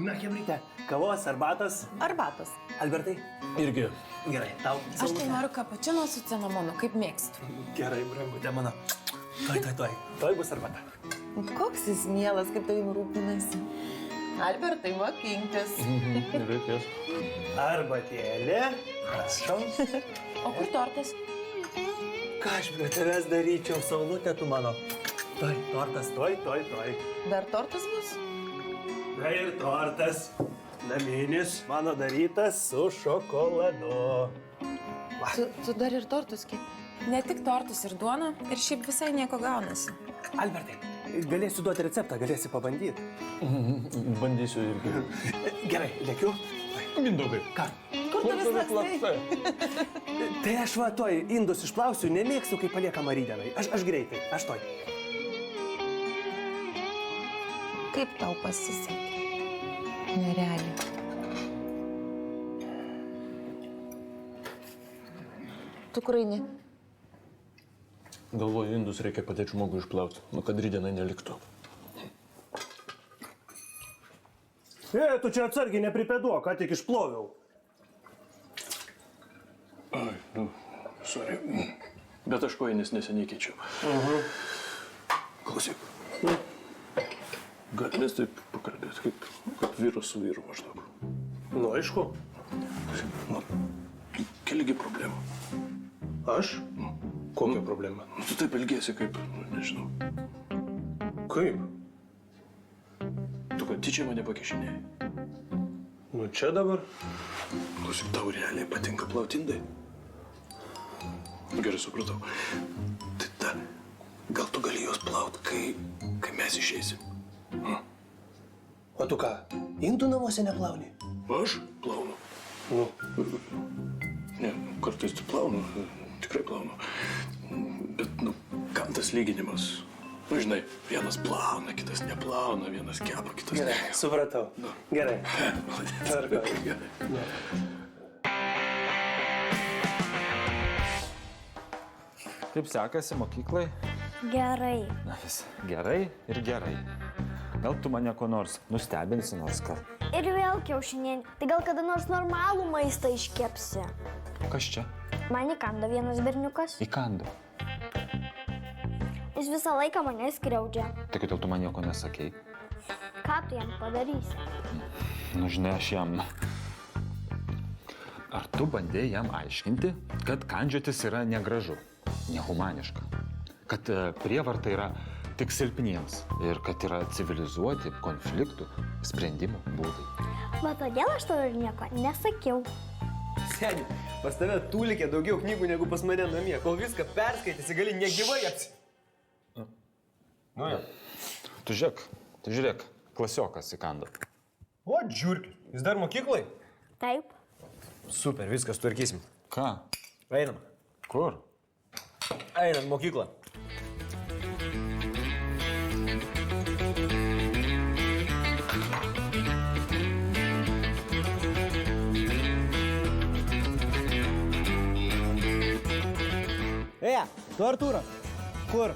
Na, Chebryte, kavos, arbatos? Arbatos. Albertai? Irgi. Gerai, tau. Aš tai noriu kapučino su cinamonu, kaip mėgstu. Gerai, brangutė mano. Tuoj bus arbata. Koks jis mielas, kaip tavim rūpinasi. Albertai, mokinkis. Reikės. Arbatėlė. Prašau. O kur tortas? Ką aš prie tavęs daryčiau, saulutė tu mano? Tuoj, tortas, tuoj. Dar tortas bus? Na ir tortas. Naminis, mano darytas su šokoladu. Tu dar ir tortus kepi. Ne tik tortus ir duoną, ir šiaip visai nieko gaunasi. Albertai, galėsiu duoti receptą, galėsi pabandyti. Bandysiu irgi. Gerai, lėkiu. Mindaugai. Ką? Kur tu vis lakstai? Tai aš va tuoj indus išplausiu, nemėgstu, kai paliekama rytdienai. Aš greitai, aš tuoj. Kaip tau pasisekė? Nerealiai. Tu kur eini? Galvoju, indus reikia padėti žmogui išplauti, kad rytdienai neliktų. Tu čia atsargiai nepripėduok, ką tik išploviau. Ai, sorry. Bet aš kojines neseniai keičiau. Klausyk. Gal mes taip pakalbėti, kaip vyras su vyru maždaug. Nu, aišku. Keligi problema. Aš? Kokia problema? Tu taip elgiesi kaip, nežinau. Kaip? Tu kad tyčia mane pakišinėjai. Nu, čia dabar. Klausyk, tau realiai patinka plauti indai. Gerai supratau. Tai gal tu gali juos plauti, kai mes išeisim. O tu ką, indų namuose neplauni? Aš plaunu. Nu. Ne, kartais tu plaunu, tikrai plaunu. Bet, kam tas lyginimas? Žinai, vienas plauna, kitas neplauna, vienas kepa, kitas ne. Gerai, supratau. Gerai. Tvarkoj. Gerai. Kaip sekasi mokyklai? Gerai. Na vis, gerai ir gerai. Gal tu mane ko nors nustebinsi nors ką? Ir vėl kiaušinienė. Tai gal kada nors normalų maistą iškepsi? Kas čia? Man įkando vienas berniukas. Įkando. Jis visą laiką mane skriaudžia. Tai kodėl tu man nieko nesakei? Ką tu jam padarysi? Nu, žinai, aš jam... Ar tu bandėjai jam aiškinti, kad kandžiotis yra negražu, nehumaniška? Kad prievarta yra tik silpniems ir kad yra civilizuoti konfliktų sprendimų būdai. Va todėl aš tau ir nieko nesakiau. Seni, pas tave tūlikė daugiau knygų negu pas mane namie. Kol viską perskaitysi, gali negyvai Nu jau. Tu žiūrėk, klasiokas įkando. O, džiurkis, jis dar mokyklai? Taip. Super, viskas tvarkysim. Ką? Einam. Kur? Einam mokyklą. Tu Artūras? Kur?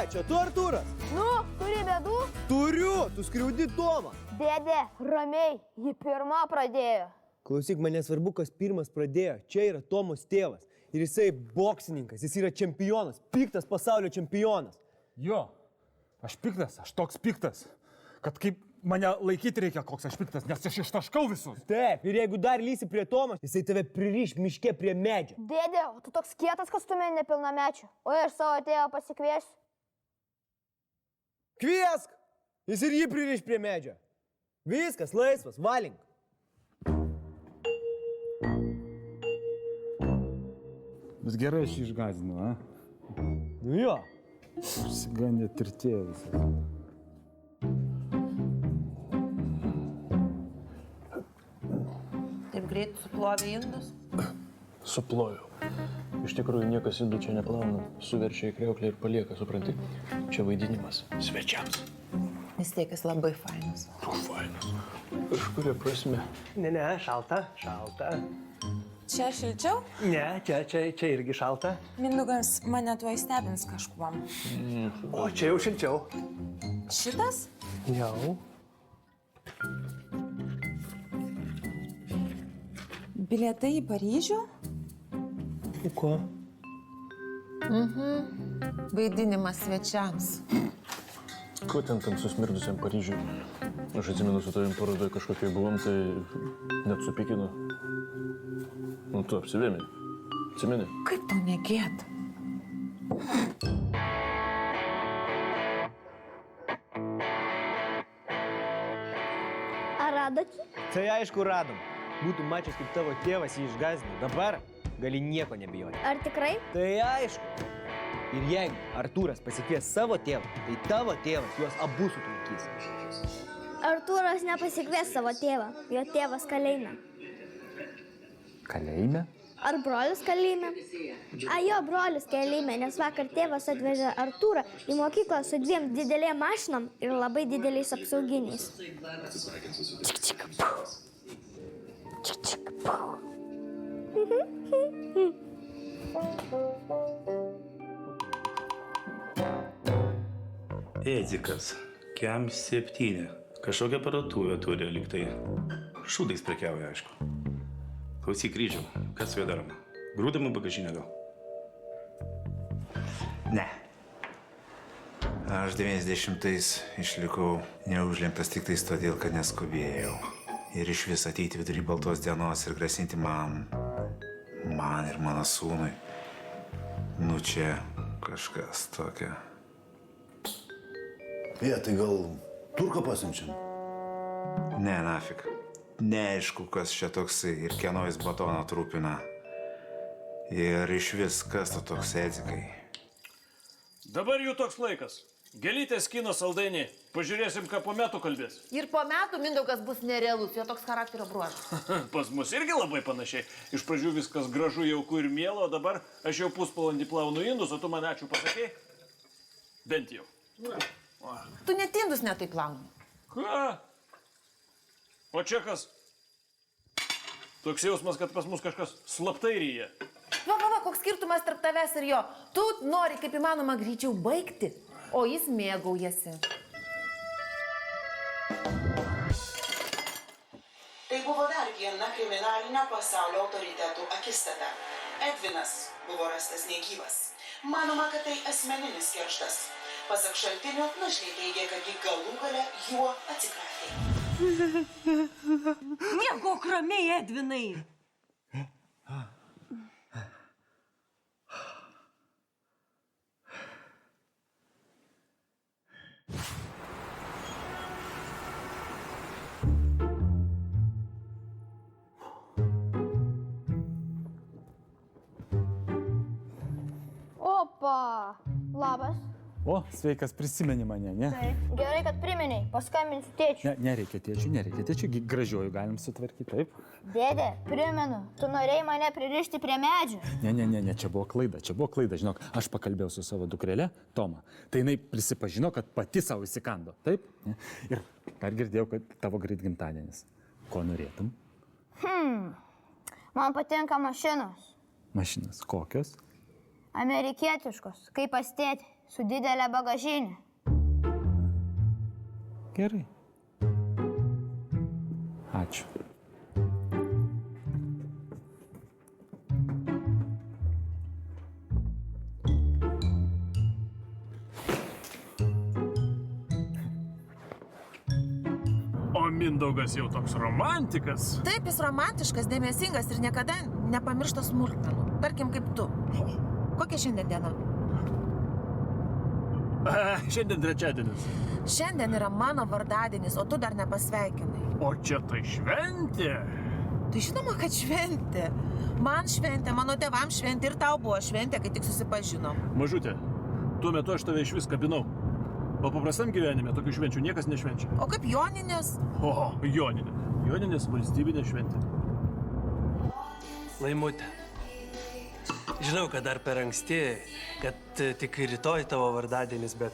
Čia tu Artūras? Nu, turi bėdų? Turiu, tu skriaudi Tomą. Dėdė, ramiai, ji pirma pradėjo. Klausyk, man nesvarbu, kas pirmas pradėjo. Čia yra Tomos tėvas. Ir jisai boksininkas, jis yra čempionas, piktas pasaulio čempionas. Jo, aš piktas, aš toks piktas, kad kaip mane laikyti reikia, koks aš piktas, nes aš ištaškau visus. Taip, ir jeigu dar lysi prie Tomos, jisai tave pririš miške prie medžio. Dėdė, o tu toks kietas, kas stumė nepilnamečių. O aš savo tėvą pasikviesiu. Kviesk! Jis ir jį pririš prie medžio. Viskas, laisvas, valink. Bet gerai aš išgąsdinu, a? Nu jo. Išsigandė tirtėjo visą. Taip greit suplovė indus? Suplojau. Iš tikrųjų, niekas indų čia neplauna. Suverčia į kriauklę ir palieka, supranti? Čia vaidinimas svečiams. Vis tiek jis labai fainas. Tu fainas. Kažkuria prasme. Ne, šalta. Čia šilčiau? Ne, čia irgi šalta. Mindaugas mane tuo įstebins kažkuom. O čia jau šilčiau. Šitas? Jau. Bilietai į Paryžių? Ko? Vaidinimas svečiams. Ko ten susmirdusiam Paryžiui? Aš atsimenu, su tavim parodoje kažkokiai buvom, tai net supykino. Nu, tu apsivėmė. Atsimeni? Kaip tau negėt? Ar radot jį? Tai aišku radom. Būtų mačias, kaip tavo tėvas jį išgąsdino. Dabar gali nieko nebijoti. Ar tikrai? Tai aišku. Ir jeigu Artūras pasikvies savo tėvą, tai tavo tėvas juos abu sutvarkys. Artūras nepasikvies savo tėvą. Jo tėvas kalėjime. Kalėjime? Ar brolis kalėjime? Jo brolis kalėjime, nes vakar tėvas atvežė Artūrą į mokyklą su 2 didelėm mašinom ir labai dideliais apsauginiais. Čik, čik, pau. Čik, čik, pau. Edikas, Kem 7. Kažkokią aparatūrą turi liktai. Šūdais prekiauja, aišku. Klausyk, Kryžiau, kas su juo daroma? Grūdama bagažinę gal? Ne. Aš 90-ais išlikau neužlinktas tik tais todėl, kad neskubėjau. Ir iš vis ateiti vidury baltos dienos ir grasinti man ir mano sūnui. Nu čia kažkas tokio. Tai gal turką pasiunčiam? Ne, nafik. Neaišku, kas čia toksai ir kieno jis batoną trūpina. Ir iš vis, kas to toks Edikai. Dabar jų toks laikas. Gelytės kino saldainį. Pažiūrėsim, ką po metų kalbės. Ir po metų Mindaugas bus nerealus, jo toks charakterio bruožas. Pas mus irgi labai panašiai. Iš pradžių viskas gražu, jauku ir mielo, o dabar aš jau pusvalandį plaunu indus, o tu man ačiū pasakei? Bent jau. Tu net indus netai plauni. Ką? O čia kas? Toks jausmas, kad pas mus kažkas slaptai ryja. Va, koks skirtumas tarp tavęs ir jo. Tu nori kaip įmanoma greičiau baigti, o jis mėgaujasi. Tai buvo dar viena kriminalinio pasaulio autoritetų akistata. Edvinas buvo rastas negyvas. Manoma, kad tai asmeninis kerštas. Pasak šaltinių, našlė teigia, kad ji galų gale juo atsikratė. Miegok ramiai, Edvinai. Opa. Labas. O, sveikas, prisimeni mane, ne? Taip. Gerai, kad priminiai. Paskambinsiu tėčiui. Nereikia tėčių, gražiuoju galim sutvarkyti, taip? Dėdė, primenu, tu norėjai mane pririšti prie medžių. Ne, čia buvo klaida, žinok, aš pakalbėjau su savo dukrelė, Toma. Tai jinai prisipažino, kad pati savo įsikando, taip? Ir dar girdėjau, kad tavo greit gimtadienis. Ko norėtum? Man patinka mašinos. Mašinas kokios? Amerikietiškos, kaip pas tėtį, su didelė bagažinė. Gerai. Ačiū. O Mindaugas jau toks romantikas. Taip, jis romantiškas, dėmesingas ir niekada nepamiršta smulkmenų. Tarkim, kaip tu. Kokia šiandien diena? Šiandien trečiadienis. Šiandien yra mano vardadienis, o tu dar nepasveikinai. O čia tai šventė. Tai žinoma, kad šventė. Man šventė, mano tėvams šventė ir tau buvo šventė, kai tik susipažinom. Mažutė, tuo metu aš tave iš vis kabinau. O paprastam gyvenime tokių švenčių niekas nešvenčia. O kaip Joninės? O, Joninė. Joninės valstybinė šventė. Laimutė. Žinau, kad dar per anksti, kad tik rytoj tavo vardadienis, bet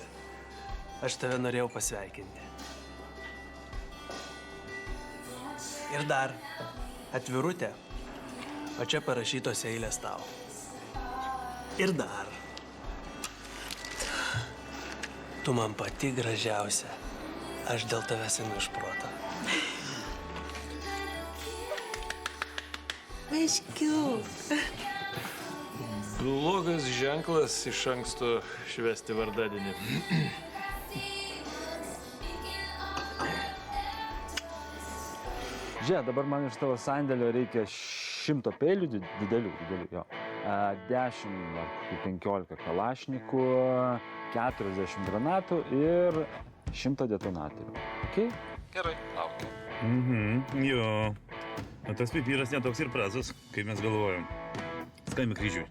aš tave norėjau pasveikinti. Ir dar, atvirutė, O čia parašytos eilės tau. Ir dar. Tu man pati gražiausia. Aš dėl tavęs einu iš proto. Aiškiau. Blogas ženklas iš anksto švęsti vardadienį. Žiūrėk, dabar man iš tavo sandėlio reikia 100 peilių didelių, jo. 10 ar 15 kalašnikų, 40 granatų ir 100 detonatorių. Okay? Gerai, laukiu. Jo. O tas pipyras netoks ir prastas, kaip mes galvojom. Skambink kryžiui.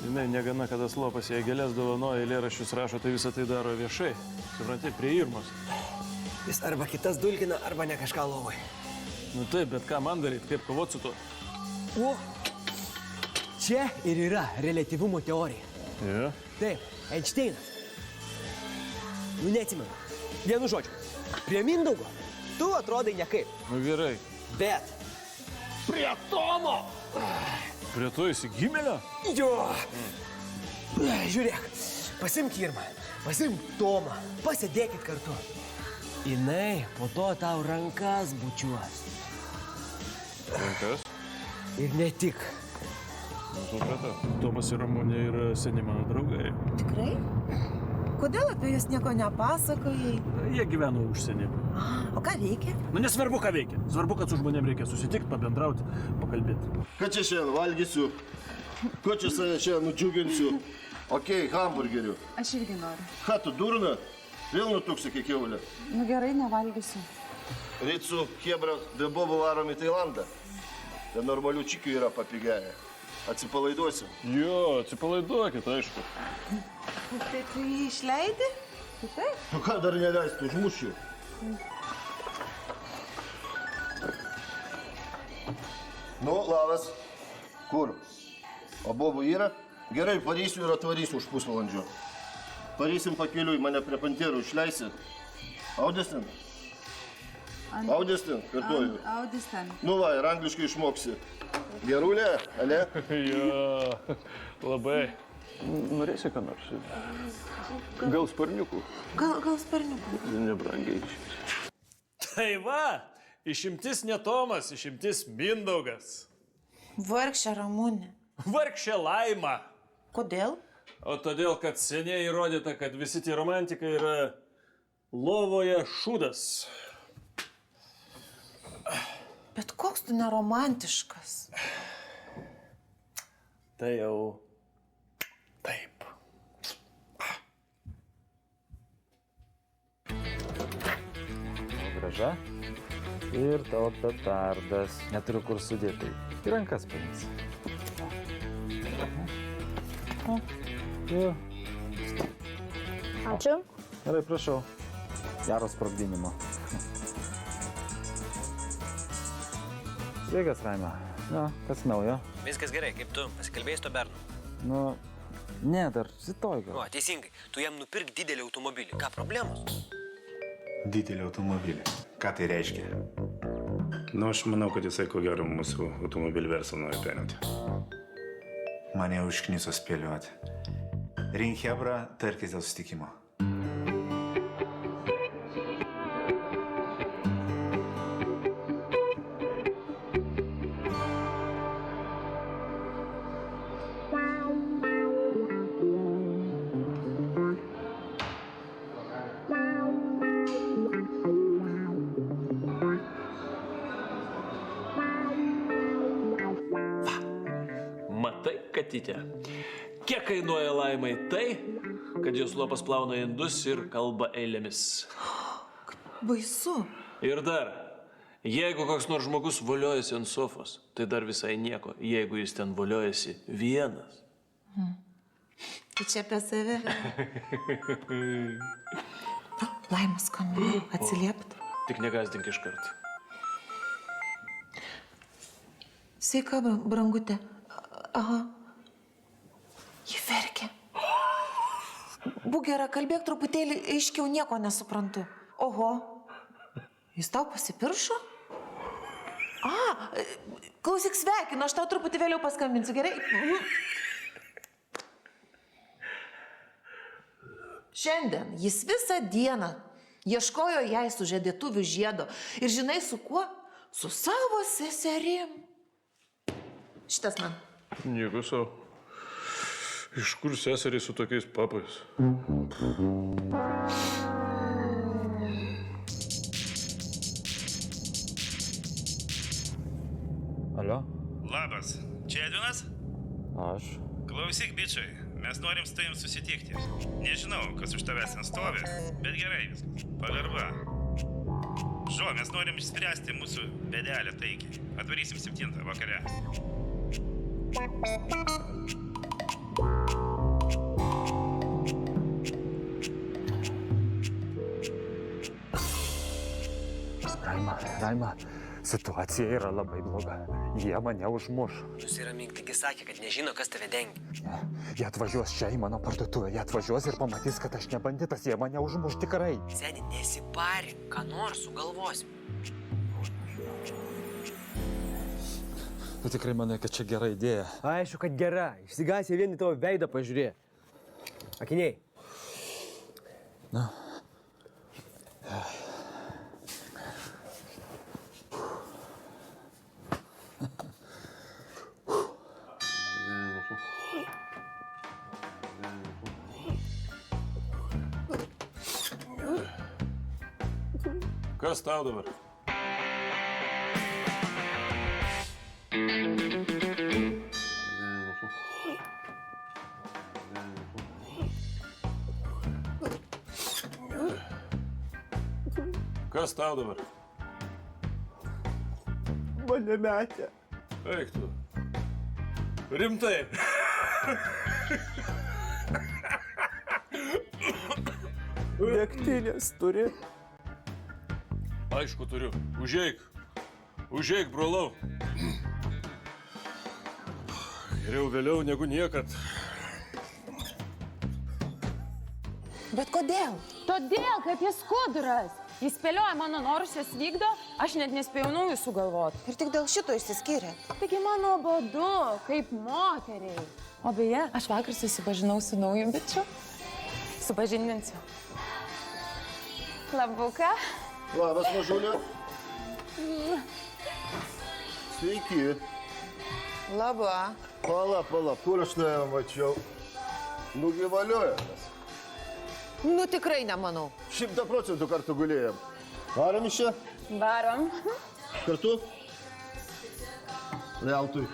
Žinai, negana, kada slopas jai gėlės dovanoja, eilėraščius rašo, tai visą tai daro viešai. Supranti, prie Irmos. Jis arba kitas dulkina, arba ne kažką lovai. Nu taip, bet ką man daryti, kaip kovoti su tuo? O, čia ir yra reliatyvumo teorija. Ja. Taip, Einšteinas. Nu, neatsimenu. Vienu žodžiu. Prie Mindaugo tu atrodai nekaip. Nu gerai. Bet prie Tomo. Prie to įsigimėlio? Jo. Žiūrėk, pasimk Irmą, pasimk Tomą, pasėdėkit kartu. Jinai po to tau rankas bučiuos. Rankas? Ir ne tik. Nu, supratau. Tomas ir Ramunė yra seni mano draugai. Tikrai? Kodėl apie jūs nieko nepasakojai? Jie gyveno užsienį. O ką reikia? Nu, nesvarbu, ką veikia. Svarbu, kad su žmonėm reikia susitikti, pabendrauti, pakalbėti. Ką čia šiandien valgysiu? Ko čia save šiandien nudžiuginsiu? Okei, hamburgerių. Aš irgi noriu. Ką tu durna? Vėl nutuksi kaip kiaulė. Nu gerai, nevalgysiu. Ryt su Chebra be Bobo varom į Tailandą. Ten normalių čikių yra papigėję. Atsipalaiduosim. Jo, atsipalaiduokit, aišku. Tai tu jį išleidi? Taip. Nu ką dar neleistų, užmušiu. Nu, labas. Kur? O Bobų yra? Gerai, parysiu ir atvarysiu už pusvalandžio. Parysim pakeliui, mane prie panterų išleisi. Audis ten? Audis ten, kartuoju. Audis ten. Nu va, ir angliškai išmoksi. Gerulė, ale? Jo, labai. Norėsi ką nors? Gal sparniukų? Gal sparniukų. Nebrangiai. Tai va, išimtis ne Tomas, išimtis Mindaugas. Vargšė Ramunė. Vargšė Laima. Kodėl? O todėl, kad seniai įrodyta, kad visi tie romantikai yra lovoje šūdas. Bet koks tu neromantiškas. Tai jau taip. Graža. Ir tavo petardas. Neturiu kur sudėti. Į rankas paimsi. Jo. Ačiū. Gerai, prašau. Gero sprogdinimo. Sveikas, Raima. Na, kas naujo? Viskas gerai, kaip tu? Pasikalbėjai su to bernu? Nu, ne, dar rytoj gal. O, teisingai. Tu jam nupirk didelį automobilį. Ką problemos? Didelį automobilį. Ką tai reiškia? Nu, aš manau, kad jisai ko gero mūsų automobilį verslą nori perimti. Mane užkniso spėlioti. Rink Chebra, tarkis dėl susitikimo. Matai, katytė. Kiek kainuoja Laimai tai, kad jos lopas plauna indus ir kalba eilėmis? Baisu. Ir dar, jeigu koks nors žmogus voliojasi ant sofos, tai dar visai nieko, jeigu jis ten voliojasi vienas. Tai čia apie save. Laima skambina, atsiliepti. Tik negazdink iš karto. Sveika, brangutė. Aha. Ji verkia. Būk gera, kalbėk truputėlį aiškiau, nieko nesuprantu. Oho, jis tau pasipiršo? Klausyk, sveikinu, aš tau truputį vėliau paskambinsiu, gerai? Šiandien jis visą dieną ieškojo jai sužadėtuvių žiedo. Ir žinai su kuo? Su savo seserim. Šitas man. Nieko savo. Iš kur seseriai su tokiais papais? Alio? Labas, čia Edvinas? Aš. Klausyk, bičiai, mes norim su tavim susitikti. Nežinau, kas už tavęs ant stovi, bet gerai viskas. Pagarba. Mes norim išspręsti mūsų bėdelę taikiai. Atvarysim 7 vakare. Raima, situacija yra labai bloga. Jie mane užmuš. Nusiramink, taigi sakė, kad nežino, kas tave dengia. Jie atvažiuos čia į mano parduotuvę, jie atvažiuos ir pamatys, kad aš ne banditas, jie mane užmuš tikrai. Seni, nesiparink, ką nors sugalvosim. Tu tikrai manai, kad čia gera idėja? Aišku, kad gera. Išsigąs jie vien į tavo veidą pažiūrė. Akiniai. Na. Kas tau dabar? Kas tau dabar? Mane metė. Eik tu. Rimtai. Degtinės turi. Aišku, turiu. Užeik. Užeik, brolau. Geriau vėliau negu niekad. Bet kodėl? Todėl, kad jis skuduras. Jis spėlioja mano norus, jas vykdo, aš net nespėjau naujų sugalvoti. Ir tik dėl šito išsiskyrė. Taigi mano badu, kaip moteriai. O beje, aš vakar susipažinau su nauju bičiu. Supažindinsiu. Labuka. Labas, mažulė. Sveiki. Labą. Pala, kur aš tave mačiau? Nugi valiojamės. Nu tikrai nemanau. 100% kartu gulėjom. Varom iš čia? Varom. Kartu? Veltui.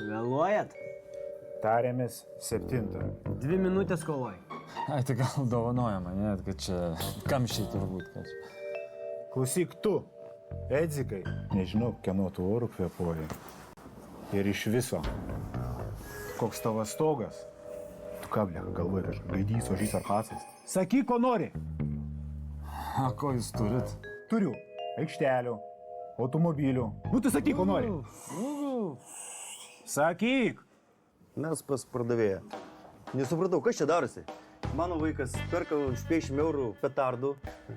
Vėluojat? Tarėmės 7. 2 minutės kovoj. Ai, tai gal dovanoja mane, kad čia kamščiai turbūt. Kad... Klausyk tu, Edzikai, nežinau, kieno tu orų kvėpuoji. Ir iš viso, koks tavo stogas, tu ką, bleka, galvoji, kažką gaidys, ožys ar pacais. Sakyk, ko nori. A, ko jūs turit? Turiu aikštelių, automobilių. Nu, tu sakyk, ko nori. Sakyk. Mes pas pardavėją. Nesupratau, kas čia darosi? Mano vaikas perka už 50 eurų petardų.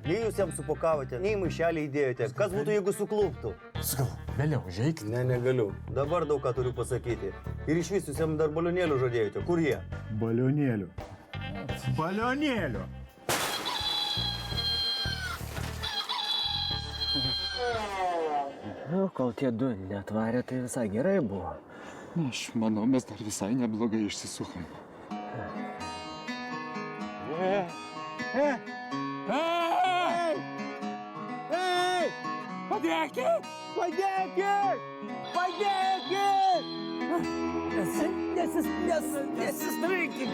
Nei jūs jam supakavote, nei maišelį įdėjote. Kas būtų, jeigu sukluptų? Gal vėliau užeik? Ne, negaliu. Dabar daug ką turiu pasakyti. Ir iš vis jūs jam dar balionėlių žadėjote. Kur jie? Balionėlių. Balionėlių. Nu, kol tie du netvarė, tai visai gerai buvo. Aš manau, mes dar visai neblogai išsisukom. Padėkit! Padėkit! Padėkit! Nesistreikit! Nesistreikit!